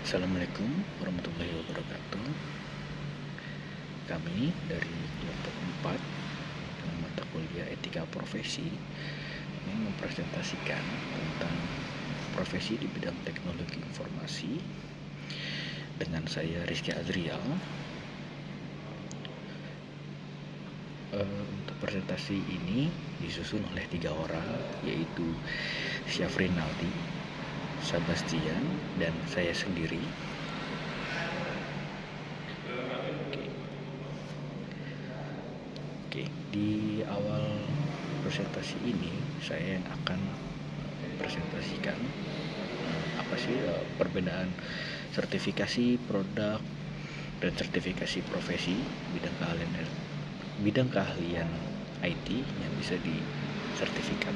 Assalamualaikum warahmatullahi wabarakatuh. Kami dari kelompok 4 dengan mata kuliah Etika Profesi ingin mempresentasikan tentang profesi di bidang teknologi informasi dengan saya Rizky Azrial. Untuk presentasi ini disusun oleh 3 orang, yaitu Syafrin Naldi, Sebastian, dan saya sendiri. Oke, di awal presentasi ini saya yang akan presentasikan apa sih perbedaan sertifikasi produk dan sertifikasi profesi bidang keahlian IT yang bisa disertifikat.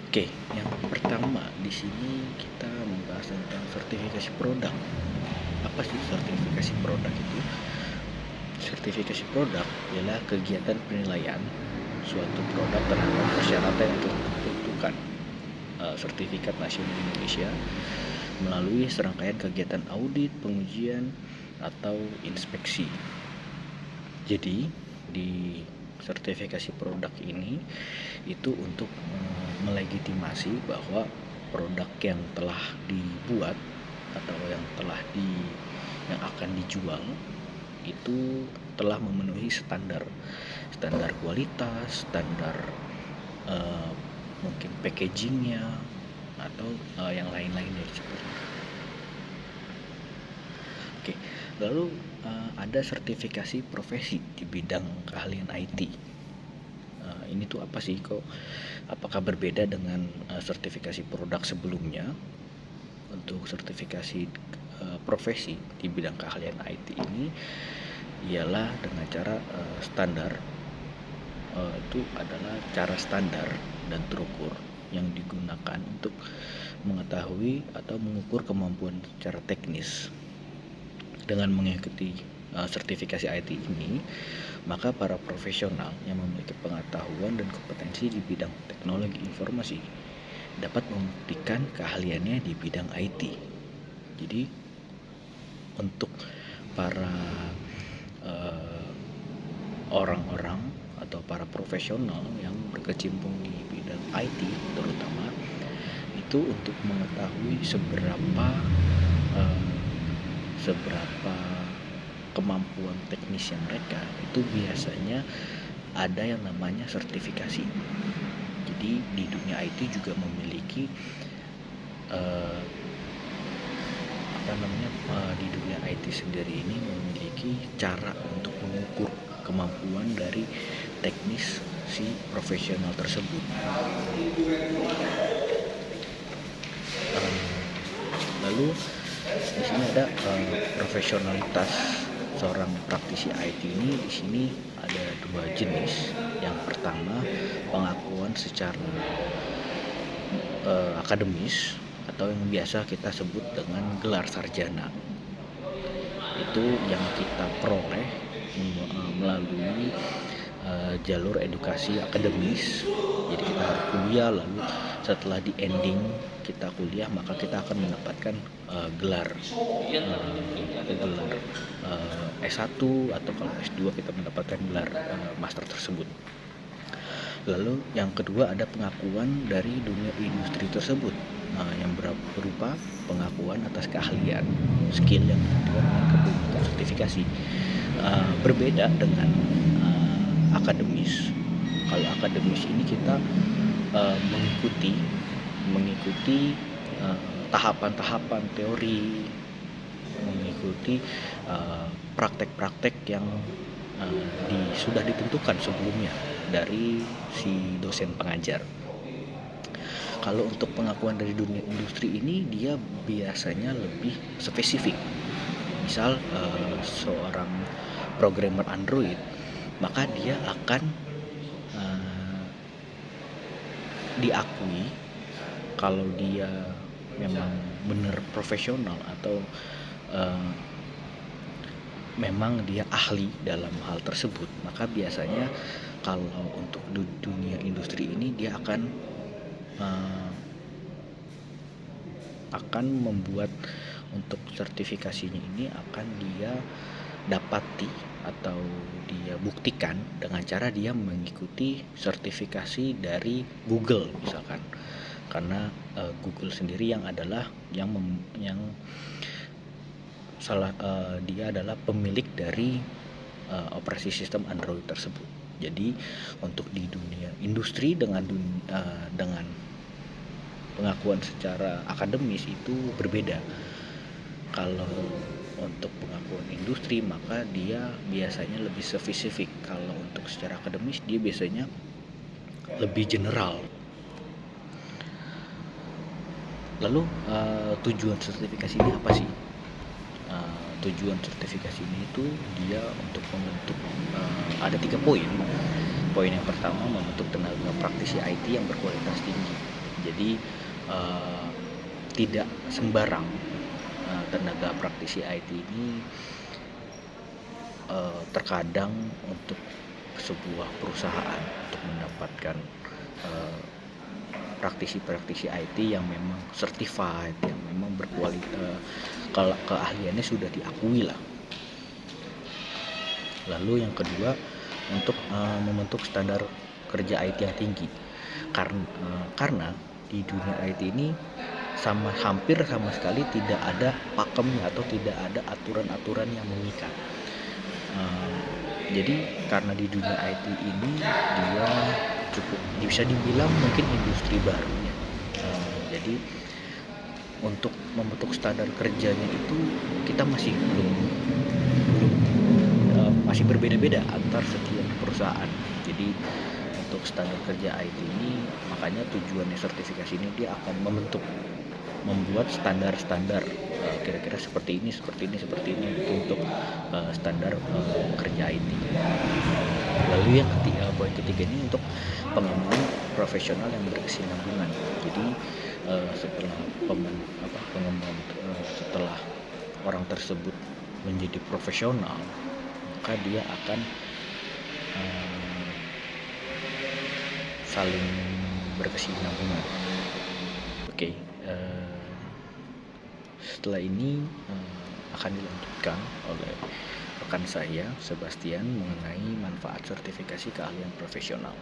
Oke, yang pertama di sini kita membahas tentang sertifikasi produk. Apa sih sertifikasi produk itu? Sertifikasi produk adalah kegiatan penilaian suatu produk terhadap persyaratan yang telah ditentukan sertifikat nasional Indonesia melalui serangkaian kegiatan audit, pengujian, atau inspeksi. Jadi di sertifikasi produk ini itu untuk melegitimasi bahwa produk yang telah dibuat atau yang akan dijual itu telah memenuhi standar kualitas, standar mungkin packagingnya atau yang lain-lainnya seperti itu. Oke, lalu ada sertifikasi profesi di bidang keahlian IT. Ini tuh apa sih, apakah berbeda dengan sertifikasi produk sebelumnya? Untuk sertifikasi profesi di bidang keahlian IT ini ialah dengan cara standar, itu adalah cara standar dan terukur yang digunakan untuk mengetahui atau mengukur kemampuan secara teknis. Dengan mengikuti sertifikasi IT ini, maka para profesional yang memiliki pengetahuan dan kompetensi di bidang teknologi informasi dapat membuktikan keahliannya di bidang IT. Jadi untuk para orang-orang atau para profesional yang berkecimpung di bidang IT terutama, itu untuk mengetahui seberapa kemampuan teknisnya mereka, itu biasanya ada yang namanya sertifikasi. Jadi di dunia IT juga memiliki di dunia IT sendiri ini memiliki cara untuk mengukur kemampuan dari teknis si profesional tersebut. Lalu di sini ada profesionalitas seorang praktisi IT ini. Di sini ada 2 jenis. Yang pertama, pengakuan secara akademis atau yang biasa kita sebut dengan gelar sarjana. Itu yang kita peroleh melalui jalur edukasi akademis. Jadi kita harus kuliah, lalu setelah di ending kita kuliah maka kita akan mendapatkan gelar S1 atau kalau S2 kita mendapatkan gelar master tersebut. Lalu yang kedua ada pengakuan dari dunia industri tersebut, yang berupa pengakuan atas keahlian, skill yang ditentukan dengan sertifikasi. Berbeda dengan akademis. Kalau akademis ini kita mengikuti tahapan-tahapan teori, mengikuti praktek-praktek yang sudah ditentukan sebelumnya dari si dosen pengajar. Kalau untuk pengakuan dari dunia industri ini, dia biasanya lebih spesifik. Misal seorang programmer Android, maka dia akan diakui kalau dia memang benar profesional atau memang dia ahli dalam hal tersebut. Maka biasanya kalau untuk dunia industri ini dia akan akan membuat untuk sertifikasinya ini akan dia dapati atau dia buktikan dengan cara dia mengikuti sertifikasi dari Google misalkan, karena Google sendiri yang adalah dia adalah pemilik dari operasi sistem Android tersebut. Jadi untuk di dunia industri dengan pengakuan secara akademis itu berbeda. Kalau untuk pengakuan industri maka dia biasanya lebih spesifik. Kalau untuk secara akademis dia biasanya lebih general. Lalu tujuan sertifikasi ini apa sih? Tujuan sertifikasi ini itu dia untuk membentuk ada 3 poin. Poin yang pertama membentuk tenaga praktisi IT yang berkualitas tinggi. Jadi tidak sembarang tenaga praktisi IT ini terkadang untuk sebuah perusahaan untuk mendapatkan praktisi-praktisi IT yang memang certified, yang memang berkualitas, keahliannya sudah diakui lah. Lalu yang kedua untuk membentuk standar kerja IT yang tinggi, karena di dunia IT ini hampir sama sekali tidak ada pakemnya atau tidak ada aturan-aturan yang mengikat. Jadi karena di dunia IT ini dia cukup bisa dibilang mungkin industri barunya. Jadi untuk membentuk standar kerjanya itu kita masih masih berbeda-beda antar setiap perusahaan. Jadi untuk standar kerja IT ini makanya tujuannya sertifikasi ini dia akan membuat standar-standar kira-kira seperti ini untuk standar kerja IT. Lalu yang ketiga, poin ketiga ini untuk pengembangan profesional yang berkesinambungan. Jadi setelah setelah orang tersebut menjadi profesional, maka dia akan saling berkesinambungan. Oke. Setelah ini akan dilanjutkan oleh rekan saya Sebastian mengenai manfaat sertifikasi keahlian profesional.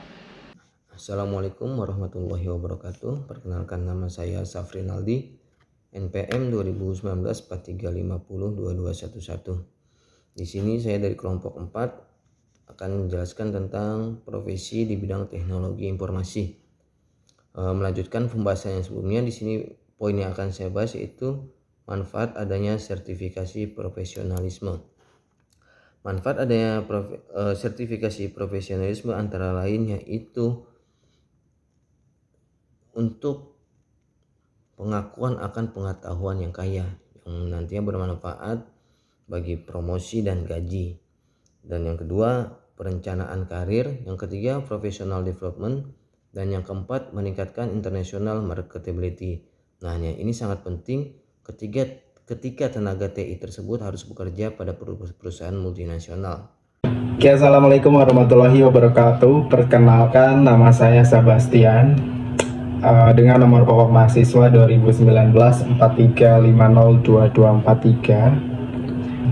Assalamualaikum warahmatullahi wabarakatuh. Perkenalkan, nama saya Safri Naldi, NPM 2019 43502211. Di sini saya dari kelompok 4 akan menjelaskan tentang profesi di bidang teknologi informasi. Melanjutkan pembahasan yang sebelumnya, di sini poin yang akan saya bahas yaitu manfaat adanya sertifikasi profesionalisme. Manfaat adanya sertifikasi profesionalisme antara lain yaitu untuk pengakuan akan pengetahuan yang kaya yang nantinya bermanfaat bagi promosi dan gaji. Dan yang kedua, perencanaan karir. Yang ketiga, professional development. Dan yang keempat, meningkatkan international marketability. Nah, ini sangat penting ketika tenaga TI tersebut harus bekerja pada perusahaan multinasional. Oke, assalamualaikum warahmatullahi wabarakatuh. Perkenalkan, nama saya Sebastian dengan nomor pokok mahasiswa 2019 43502243.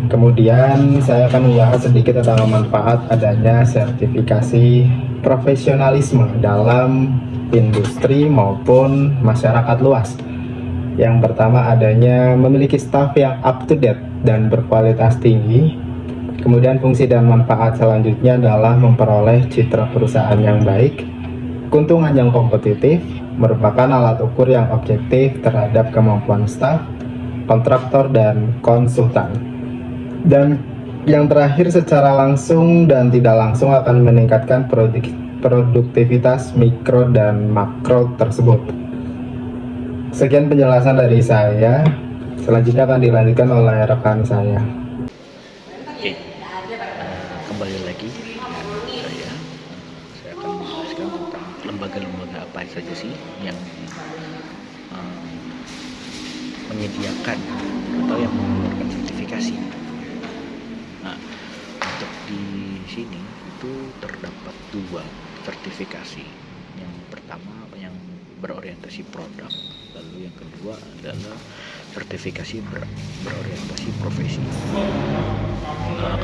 Kemudian saya akan membahas sedikit tentang manfaat adanya sertifikasi profesionalisme dalam industri maupun masyarakat luas. Yang pertama, adanya memiliki staf yang up to date dan berkualitas tinggi. Kemudian fungsi dan manfaat selanjutnya adalah memperoleh citra perusahaan yang baik, keuntungan yang kompetitif, merupakan alat ukur yang objektif terhadap kemampuan staf, kontraktor, dan konsultan. Dan yang terakhir, secara langsung dan tidak langsung akan meningkatkan produktivitas mikro dan makro tersebut. Sekian penjelasan dari saya. Selanjutnya akan dilanjutkan oleh rekan saya. Oke, kembali lagi dengan saya. Saya akan menjelaskan tentang lembaga-lembaga apa saja sih yang menyediakan atau yang mengeluarkan sertifikasi. Nah, untuk di sini itu terdapat 2 sertifikasi. Yang pertama yang berorientasi produk, lalu yang yang kedua adalah sertifikasi berorientasi profesi.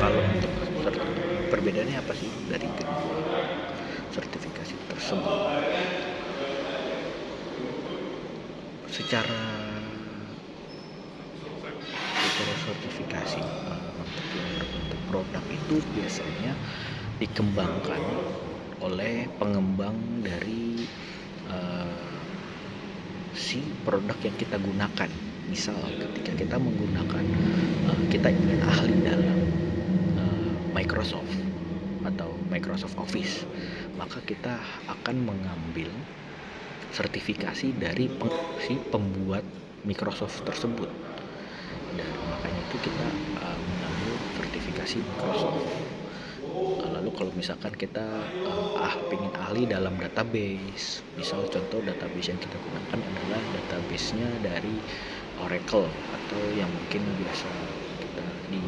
Kalau untuk perbedaannya apa sih dari kedua sertifikasi tersebut? Secara sertifikasi untuk yang berbentuk produk itu biasanya dikembangkan oleh pengembang dari si produk yang kita gunakan. Misal ketika kita menggunakan kita ingin ahli dalam Microsoft atau Microsoft Office, maka kita akan mengambil sertifikasi dari si pembuat Microsoft tersebut. Dan makanya itu kita mengambil sertifikasi Microsoft. Lalu kalau misalkan kita pengen ahli dalam database, misal contoh database yang kita gunakan adalah database-nya dari Oracle, atau yang mungkin biasa kita di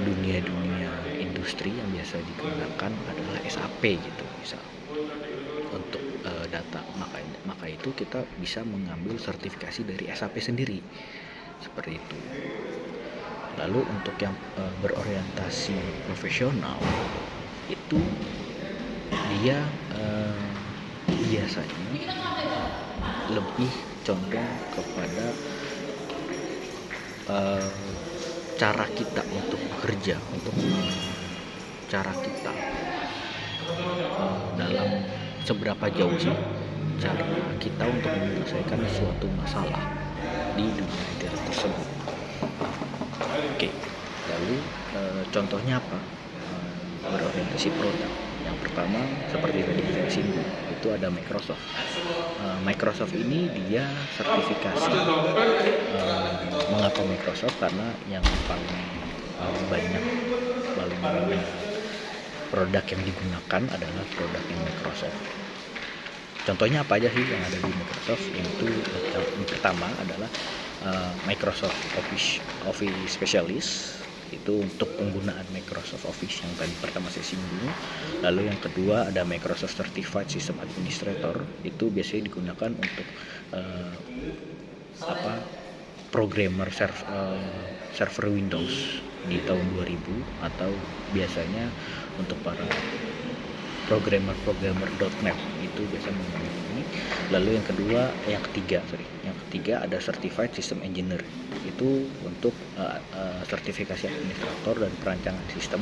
dunia industri yang biasa digunakan adalah SAP gitu misal untuk data, maka itu kita bisa mengambil sertifikasi dari SAP sendiri seperti itu. Lalu untuk yang berorientasi profesional itu dia biasanya lebih condong kepada cara kita untuk bekerja, untuk cara kita dalam seberapa jauh sih cara kita untuk menyelesaikan suatu masalah di dunia internet tersebut. Oke, lalu contohnya apa? Berorientasi produk. Yang pertama seperti tadi saya singgung, itu ada Microsoft. Microsoft ini dia sertifikasi. Mengapa Microsoft? Karena yang paling banyak produk yang digunakan adalah produk yang Microsoft. Contohnya apa aja sih yang ada di Microsoft? Itu yang pertama adalah Microsoft Office Specialist, itu untuk penggunaan Microsoft Office yang tadi pertama saya singgung. Lalu yang kedua ada Microsoft Certified System Administrator, itu biasanya digunakan untuk programmer server Windows di tahun 2000, atau biasanya untuk para programmer .NET itu biasa menggunakan ini. Lalu yang ketiga ada Certified System Engineer, itu untuk sertifikasi administrator dan perancangan sistem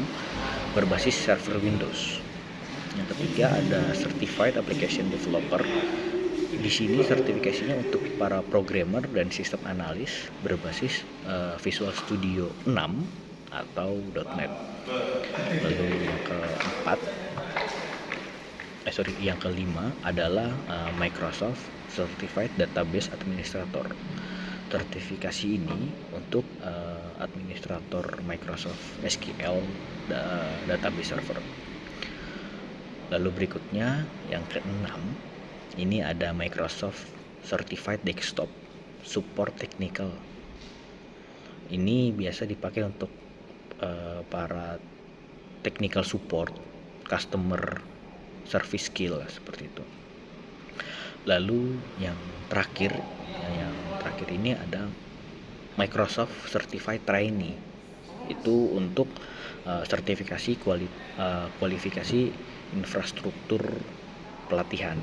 berbasis server Windows. Yang ketiga ada Certified Application Developer. Di sini sertifikasinya untuk para programmer dan sistem analis berbasis Visual Studio 6 atau .NET. Lalu yang kelima adalah Microsoft Certified Database Administrator. Sertifikasi ini untuk administrator Microsoft SQL database server. Lalu berikutnya yang keenam, ini ada Microsoft Certified Desktop Support Technical. Ini biasa dipakai untuk para technical support, customer service skill seperti itu. Lalu yang terakhir ini ada Microsoft Certified Trainee, itu untuk sertifikasi kualifikasi infrastruktur pelatihan.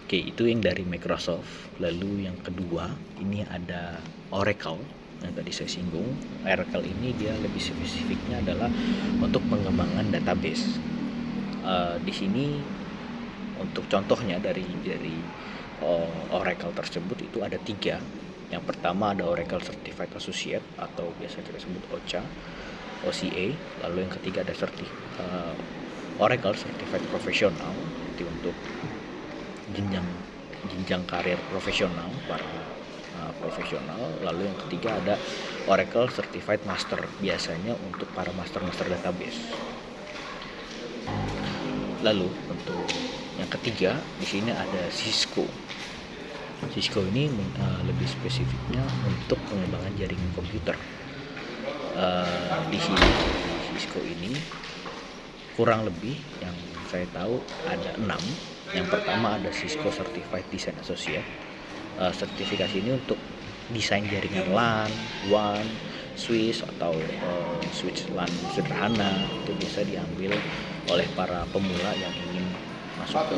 Oke, itu yang dari Microsoft. Lalu yang kedua ini ada Oracle yang tadi saya singgung. Oracle ini dia lebih spesifiknya adalah untuk pengembangan database. Di sini untuk contohnya dari Oracle tersebut itu ada 3. Yang pertama ada Oracle Certified Associate atau biasa kita sebut OCA. Lalu yang ketiga ada Oracle Certified Professional, itu untuk jenjang karir profesional para profesional. Lalu yang ketiga ada Oracle Certified Master, biasanya untuk para master database. Lalu untuk yang ketiga di sini ada Cisco. Cisco ini lebih spesifiknya untuk pengembangan jaringan komputer. Di sini Cisco ini kurang lebih yang saya tahu ada 6 Yang pertama ada Cisco Certified Design Associate. Sertifikasi ini untuk desain jaringan LAN, WAN, switch atau switch LAN sederhana. Itu bisa diambil oleh para pemula yang ingin masuk ke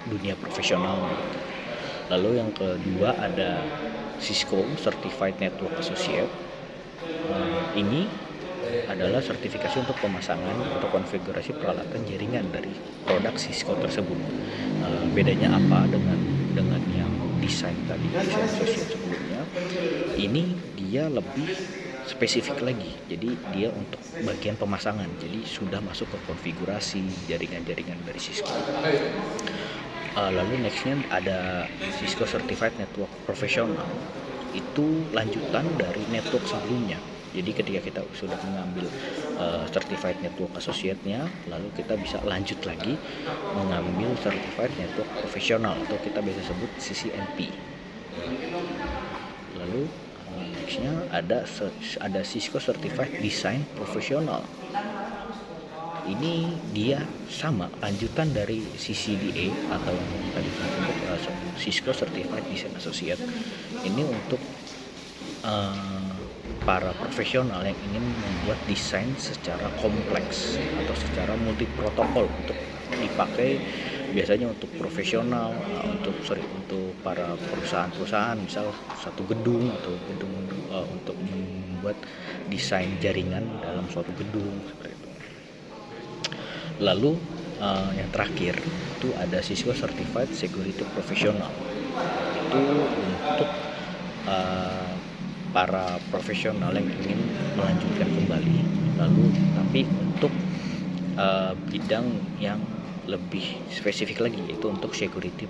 dunia profesional. Lalu yang kedua ada Cisco Certified Network Associate. Ini adalah sertifikasi untuk pemasangan atau konfigurasi peralatan jaringan dari produk Cisco tersebut. Bedanya apa dengan yang desain tadi, desain associate sebelumnya? Ini dia lebih spesifik lagi. Jadi dia untuk bagian pemasangan. Jadi sudah masuk ke konfigurasi jaringan-jaringan dari Cisco. Lalu nextnya ada Cisco Certified Network Professional. Itu lanjutan dari network sebelumnya. Jadi ketika kita sudah mengambil Certified Network Associate-nya, lalu kita bisa lanjut lagi mengambil Certified Network Professional atau kita biasa sebut CCNP. Lalu nextnya ada Cisco Certified Design Professional. Ini dia sama lanjutan dari CCDA atau yang tadi disebut Cisco Certified Design Associate. Ini untuk para profesional yang ingin membuat desain secara kompleks atau secara multi protokol untuk dipakai biasanya untuk profesional, untuk para perusahaan-perusahaan, misal satu gedung atau gedung untuk membuat desain jaringan dalam suatu gedung seperti itu. Lalu yang terakhir itu ada Cisco Certified Security Professional. Itu untuk para profesional yang ingin melanjutkan kembali, lalu tapi untuk bidang yang lebih spesifik lagi, yaitu untuk security,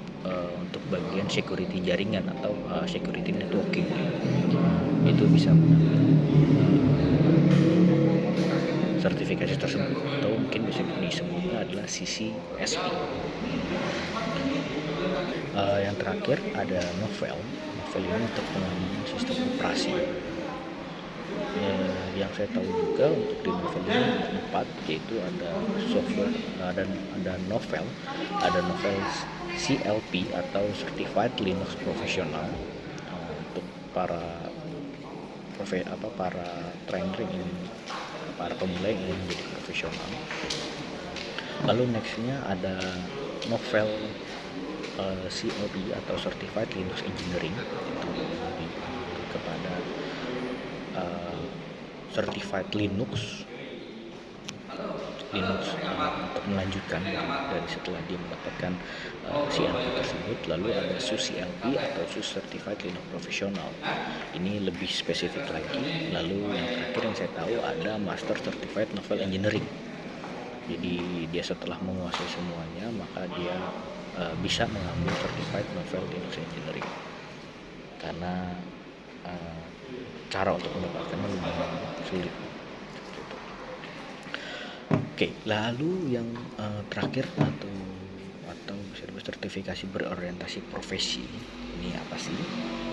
untuk bagian security jaringan atau security networking. Itu bisa mengambil sertifikasi tersebut atau mungkin bisa disebutnya adalah CCSP. Yang terakhir ada Novell ini untuk pengamanan sistem operasi. Yang saya tahu juga untuk di Novell ini 4, yaitu ada software, ada Novell CLP atau Certified Linux Professional, untuk para trainer ini, para pemula yang ingin menjadi profesional. Lalu nextnya ada Novell CLP atau Certified Linux Engineering, itu lebih kepada Certified Linux untuk melanjutkan dari setelah dia mendapatkan CLP tersebut. Lalu ada SUS-CLP atau SUS Certified Linux Professional, ini lebih spesifik lagi. Lalu yang terakhir yang saya tahu ada Master Certified Novell Engineering. Jadi dia setelah menguasai semuanya, maka dia bisa mengambil Certified Novell Linux Engineering, karena cara untuk mendapatkannya lebih sulit. Oke, lalu yang terakhir atau sertifikasi berorientasi profesi ini apa sih?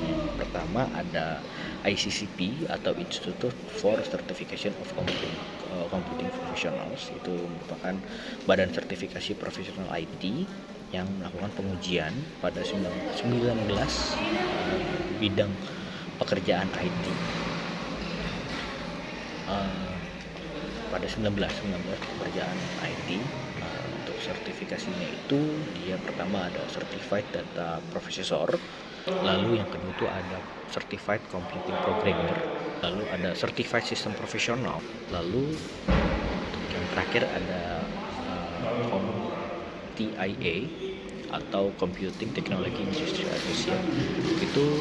Yang pertama ada ICCP atau Institute for Certification of Computing Professionals. Itu merupakan badan sertifikasi profesional IT yang melakukan pengujian pada 19 bidang pekerjaan IT. Pada 19 pekerjaan IT. Untuk sertifikasinya itu dia pertama ada Certified Data Professor, lalu yang kedua itu ada Certified Computing Programmer, lalu ada Certified System Professional, lalu untuk yang terakhir ada TIA atau Computing Technology Industry Associate. Itu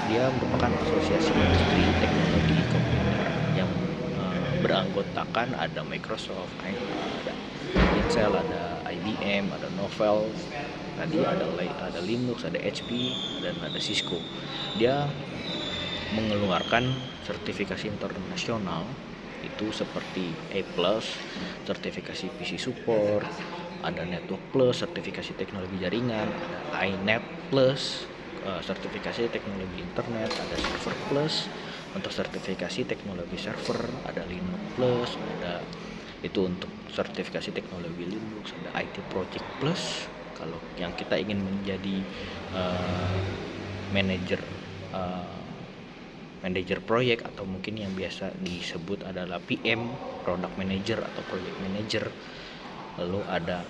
dia merupakan asosiasi industri teknologi komputer yang beranggotakan ada Microsoft, ada Intel, ada IBM, ada Novell, tadi ada Linux, ada HP, dan ada Cisco. Dia mengeluarkan sertifikasi internasional itu seperti A+, sertifikasi PC support, ada Network Plus, sertifikasi teknologi jaringan, ada iNet Plus, sertifikasi teknologi internet, ada Server Plus untuk sertifikasi teknologi server, ada Linux Plus, ada Itu untuk sertifikasi teknologi Linux. Ada IT Project Plus kalau yang kita ingin menjadi manajer manajer proyek, atau mungkin yang biasa disebut adalah PM, product manager atau project manager. Lalu ada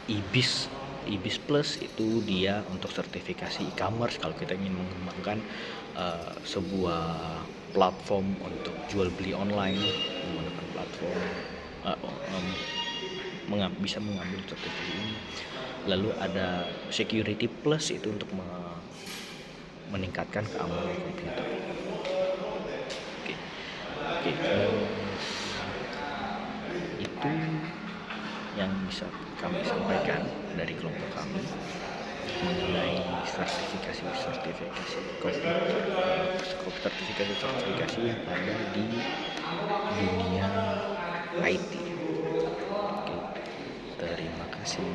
IBIS Plus, itu dia untuk sertifikasi e-commerce kalau kita ingin mengembangkan sebuah platform untuk jual beli online menggunakan platform, bisa mengambil sertifikasi ini. Lalu ada Security Plus, itu untuk meningkatkan keamanan komputer. Oke, itu yang bisa kami sampaikan dari kelompok kami mengenai sertifikasi sertifikasi yang ada di dunia IT. Oke, terima kasih.